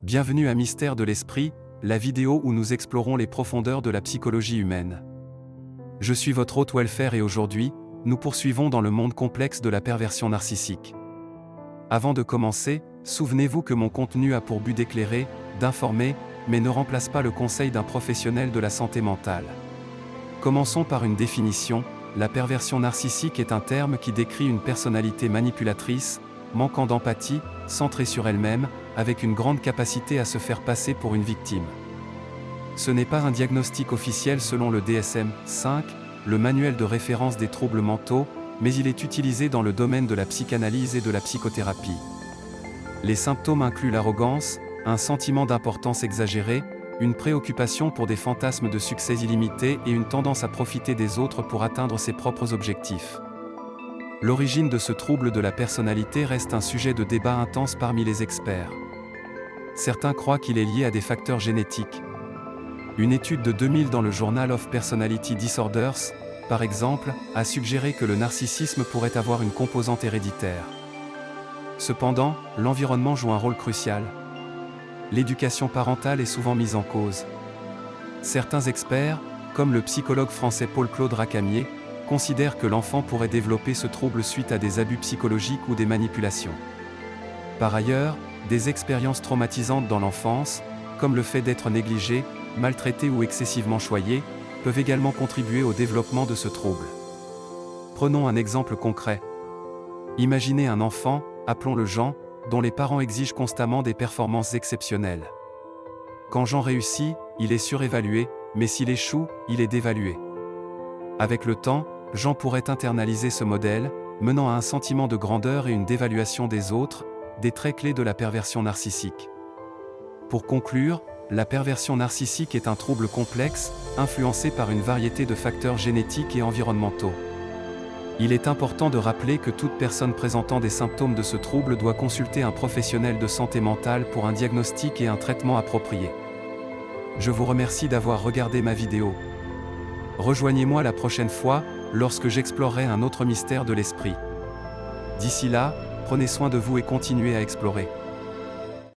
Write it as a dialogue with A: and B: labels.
A: Bienvenue à Mystère de l'Esprit, la vidéo où nous explorons les profondeurs de la psychologie humaine. Je suis votre hôte Welfare et aujourd'hui, nous poursuivons dans le monde complexe de la perversion narcissique. Avant de commencer, souvenez-vous que mon contenu a pour but d'éclairer, d'informer, mais ne remplace pas le conseil d'un professionnel de la santé mentale. Commençons par une définition. La perversion narcissique est un terme qui décrit une personnalité manipulatrice, manquant d'empathie, centrée sur elle-même, avec une grande capacité à se faire passer pour une victime. Ce n'est pas un diagnostic officiel selon le DSM-5, le manuel de référence des troubles mentaux, mais il est utilisé dans le domaine de la psychanalyse et de la psychothérapie. Les symptômes incluent l'arrogance, un sentiment d'importance exagérée, une préoccupation pour des fantasmes de succès illimités et une tendance à profiter des autres pour atteindre ses propres objectifs. L'origine de ce trouble de la personnalité reste un sujet de débat intense parmi les experts. Certains croient qu'il est lié à des facteurs génétiques. Une étude de 2000 dans le Journal of Personality Disorders, par exemple, a suggéré que le narcissisme pourrait avoir une composante héréditaire. Cependant, l'environnement joue un rôle crucial. L'éducation parentale est souvent mise en cause. Certains experts, comme le psychologue français Paul-Claude Racamier, considèrent que l'enfant pourrait développer ce trouble suite à des abus psychologiques ou des manipulations. Par ailleurs, des expériences traumatisantes dans l'enfance, comme le fait d'être négligé, maltraité ou excessivement choyé, peuvent également contribuer au développement de ce trouble. Prenons un exemple concret. Imaginez un enfant, appelons-le Jean, dont les parents exigent constamment des performances exceptionnelles. Quand Jean réussit, il est surévalué, mais s'il échoue, il est dévalué. Avec le temps, Jean pourrait internaliser ce modèle, menant à un sentiment de grandeur et une dévaluation des autres, des traits clés de la perversion narcissique. Pour conclure, la perversion narcissique est un trouble complexe, influencé par une variété de facteurs génétiques et environnementaux. Il est important de rappeler que toute personne présentant des symptômes de ce trouble doit consulter un professionnel de santé mentale pour un diagnostic et un traitement approprié. Je vous remercie d'avoir regardé ma vidéo. Rejoignez-moi la prochaine fois, lorsque j'explorerai un autre mystère de l'esprit. D'ici là, prenez soin de vous et continuez à explorer.